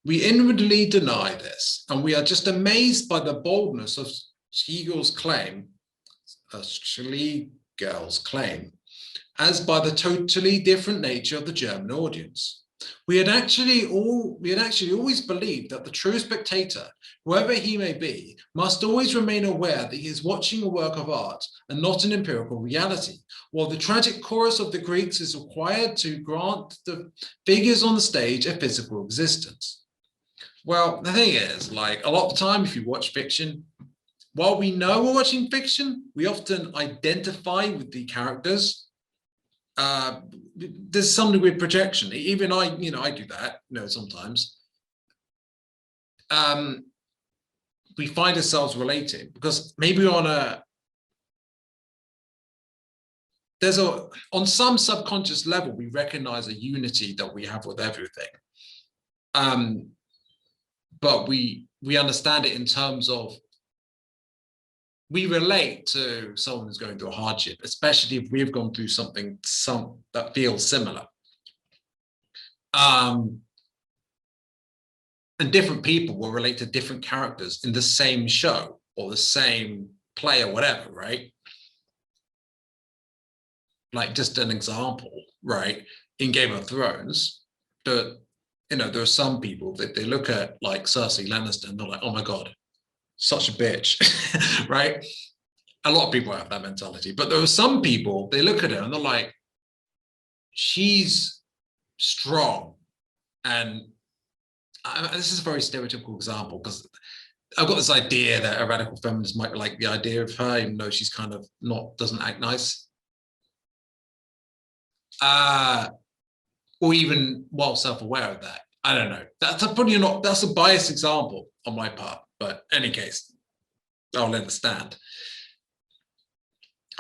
We inwardly deny this, and we are just amazed by the boldness of Schlegel's claim, as by the totally different nature of the German audience. We had actually always believed that the true spectator, whoever he may be, must always remain aware that he is watching a work of art and not an empirical reality, while the tragic chorus of the Greeks is required to grant the figures on the stage a physical existence. Well, the thing is, like, a lot of the time, if you watch fiction, while we know we're watching fiction, we often identify with the characters. There's some degree of projection. Even I do that, sometimes. We find ourselves relating because maybe on some subconscious level, we recognize a unity that we have with everything. But we understand it in terms of, we relate to someone who's going through a hardship, especially if we've gone through something that feels similar. And different people will relate to different characters in the same show or the same play or whatever, right? Like, just an example, right? In Game of Thrones, there are some people that they look at, like, Cersei Lannister and they're like, oh my God, such a bitch, right? A lot of people have that mentality, but there are some people, they look at her and they're like, she's strong. And this is a very stereotypical example because I've got this idea that a radical feminist might like the idea of her, even though she's kind of doesn't act nice. Or even well self-aware of that. I don't know. That's a biased example on my part, but in any case, I'll let it stand.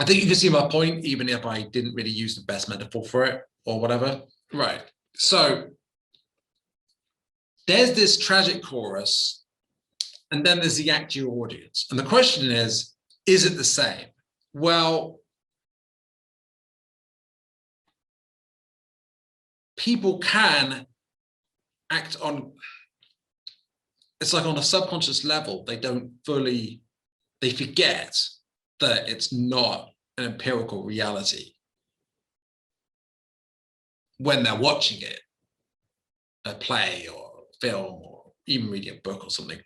I think you can see my point, even if I didn't really use the best metaphor for it or whatever. Right. So there's this tragic chorus, and then there's the actual audience. And the question is it the same? Well, people can act on, it's like on a subconscious level, they forget that it's not an empirical reality when they're watching it, a play or film or even reading a book or something,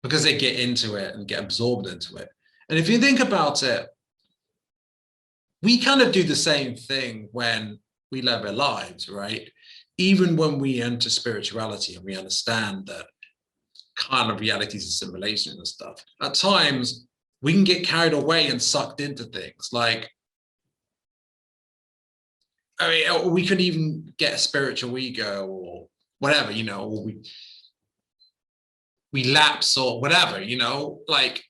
because they get into it and get absorbed into it. And if you think about it, we kind of do the same thing when we live our lives, right? Even when we enter spirituality and we understand that kind of realities and simulation and stuff, at times we can get carried away and sucked into things. Like, I mean, we could even get a spiritual ego or whatever, or we lapse or whatever, like,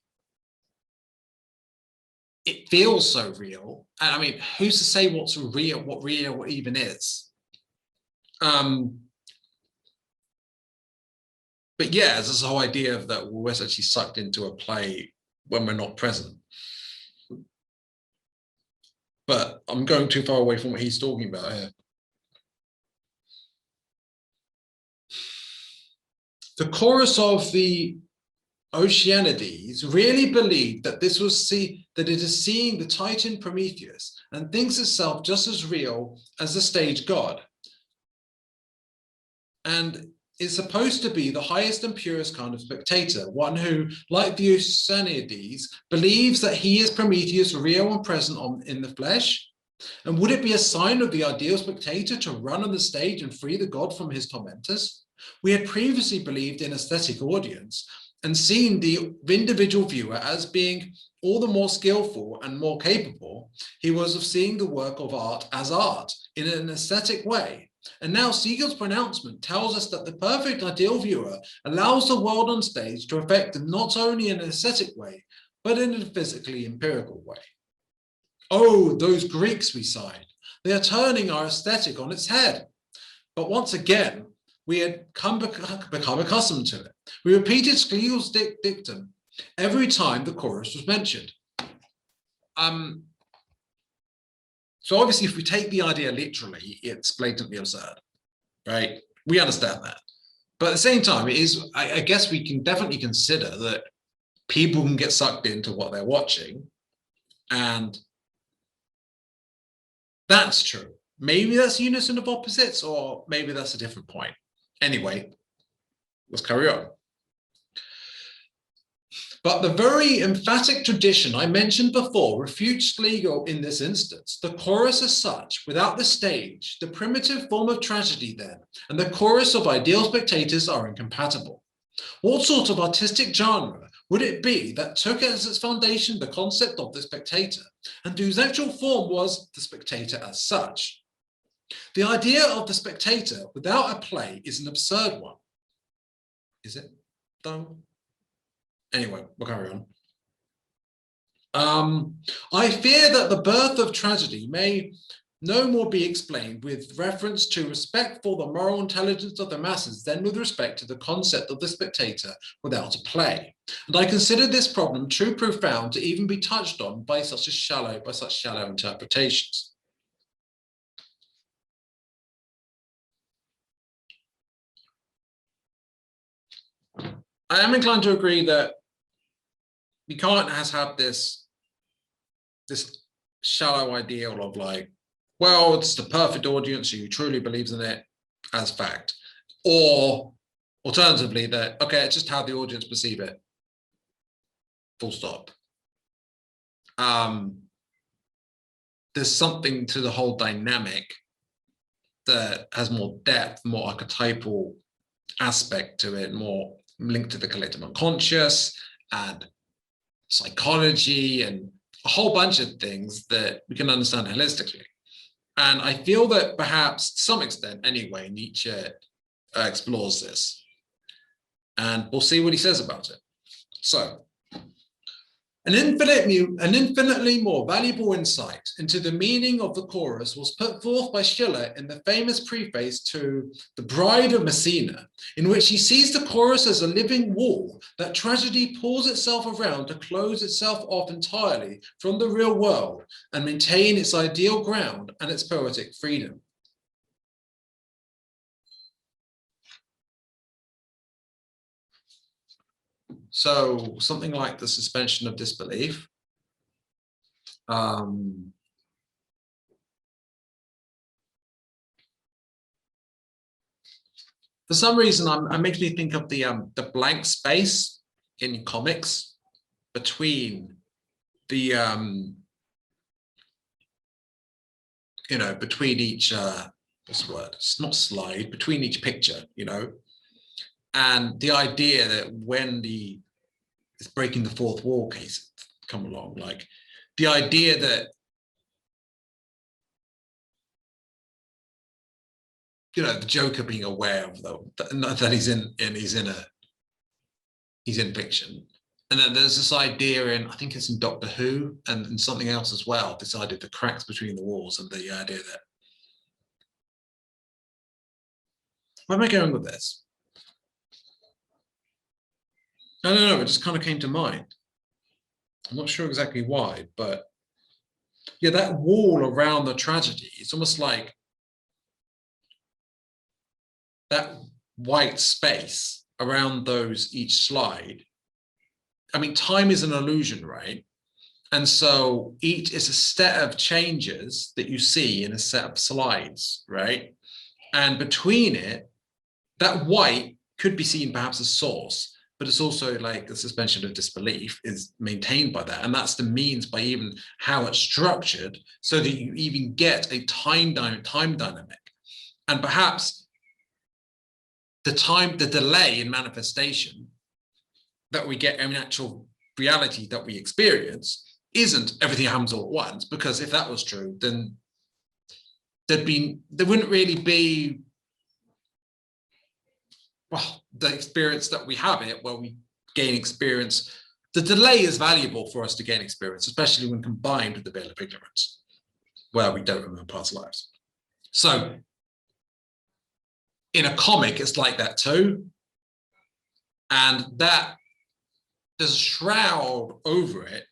it feels so real. And I mean, who's to say what's real, what real even is? But yeah, there's this whole idea of that we're actually sucked into a play when we're not present. But I'm going too far away from what he's talking about here. The chorus of the Oceanides really believed that it is seeing the Titan Prometheus and thinks itself just as real as the stage god, and is supposed to be the highest and purest kind of spectator, one who, like the Oceanides, believes that he is Prometheus, real and present in the flesh. And would it be a sign of the ideal spectator to run on the stage and free the god from his tormentors? We had previously believed in aesthetic audience and seen the individual viewer as being all the more skillful and more capable he was of seeing the work of art as art in an aesthetic way. And now Schlegel's pronouncement tells us that the perfect ideal viewer allows the world on stage to affect them not only in an aesthetic way, but in a physically empirical way. Oh, those Greeks, we sighed. They are turning our aesthetic on its head. But once again, we had become accustomed to it. We repeated Schlegel's dictum every time the chorus was mentioned. So obviously, if we take the idea literally, it's blatantly absurd, right? We understand that. But at the same time, it is, I guess we can definitely consider that people can get sucked into what they're watching. And that's true. Maybe that's unison of opposites, or maybe that's a different point. Anyway, let's carry on. But the very emphatic tradition I mentioned before refutes Schlegel in this instance. The chorus as such, without the stage, the primitive form of tragedy then, and the chorus of ideal spectators are incompatible. What sort of artistic genre would it be that took as its foundation the concept of the spectator, and whose actual form was the spectator as such? The idea of the spectator without a play is an absurd one. Is it, though? Anyway, we'll carry on. I fear that the birth of tragedy may no more be explained with reference to respect for the moral intelligence of the masses than with respect to the concept of the spectator without a play. And I consider this problem too profound to even be touched on by such shallow interpretations. I am inclined to agree that we can't have this shallow ideal of like, well, it's the perfect audience who truly believes in it as fact. Or alternatively, that, okay, it's just how the audience perceive it. Full stop. There's something to the whole dynamic that has more depth, more archetypal aspect to it, more linked to the collective unconscious and psychology and a whole bunch of things that we can understand holistically. And I feel that perhaps to some extent anyway, Nietzsche explores this, and we'll see what he says about it. So an infinitely more valuable insight into the meaning of the chorus was put forth by Schiller in the famous preface to The Bride of Messina, in which he sees the chorus as a living wall that tragedy pulls itself around to close itself off entirely from the real world and maintain its ideal ground and its poetic freedom. So something like the suspension of disbelief. For some reason, it makes me think of the blank space in comics between the between each what's the word? It's not slide, between each picture, and the idea that when it's breaking the fourth wall case come along, like the idea that the Joker being aware of that he's in fiction, and then there's this idea I think it's in Doctor Who and something else as well, this idea of the cracks between the walls and the idea that, where am I going with this? I don't know, it just kind of came to mind. I'm not sure exactly why, but yeah, that wall around the tragedy, it's almost like that white space around each slide. I mean, time is an illusion, right? And so each is a set of changes that you see in a set of slides, right? And between it, that white could be seen perhaps as source, but it's also like the suspension of disbelief is maintained by that. And that's the means by even how it's structured so that you even get a time dynamic. And perhaps the delay in manifestation that we get in actual reality that we experience isn't everything happens all at once, because if that was true, then there wouldn't really be, well, the experience that we have it where we gain experience. The delay is valuable for us to gain experience, especially when combined with the veil of ignorance, where we don't remember past lives. So in a comic, it's like that too. And that there's a shroud over it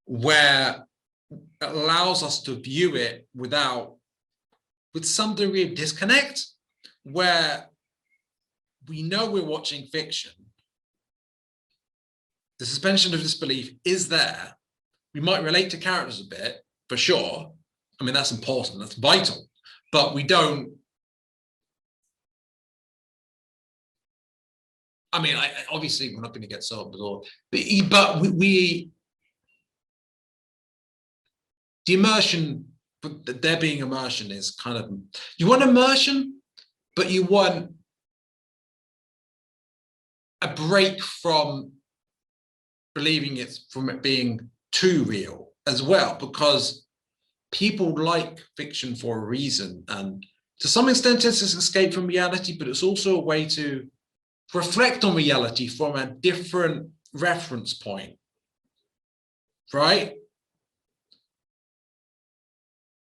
where it allows us to view it with some degree of disconnect, where we know we're watching fiction. The suspension of disbelief is there. We might relate to characters a bit, for sure. I mean, that's important, that's vital, but we don't. I mean, obviously we're not going to get so absorbed, but we the immersion, there being immersion is kind of, you want immersion, but you want a break from believing it's from it being too real as well, because people like fiction for a reason, and to some extent it's an escape from reality, but it's also a way to reflect on reality from a different reference point, right?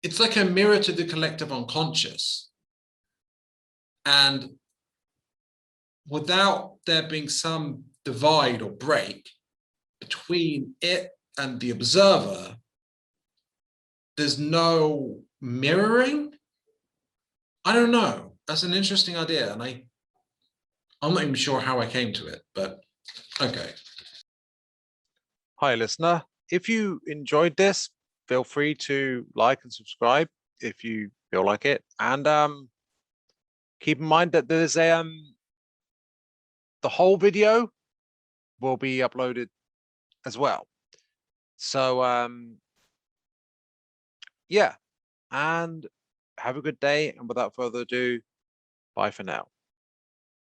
It's like a mirror to the collective unconscious, and without there being some divide or break between it and the observer, there's no mirroring. I don't know. That's an interesting idea, and I'm not even sure how I came to it, but okay. Hi, listener. If you enjoyed this, feel free to like and subscribe if you feel like it, and keep in mind that there's a the whole video will be uploaded as well. So yeah, and have a good day. And without further ado, bye for now.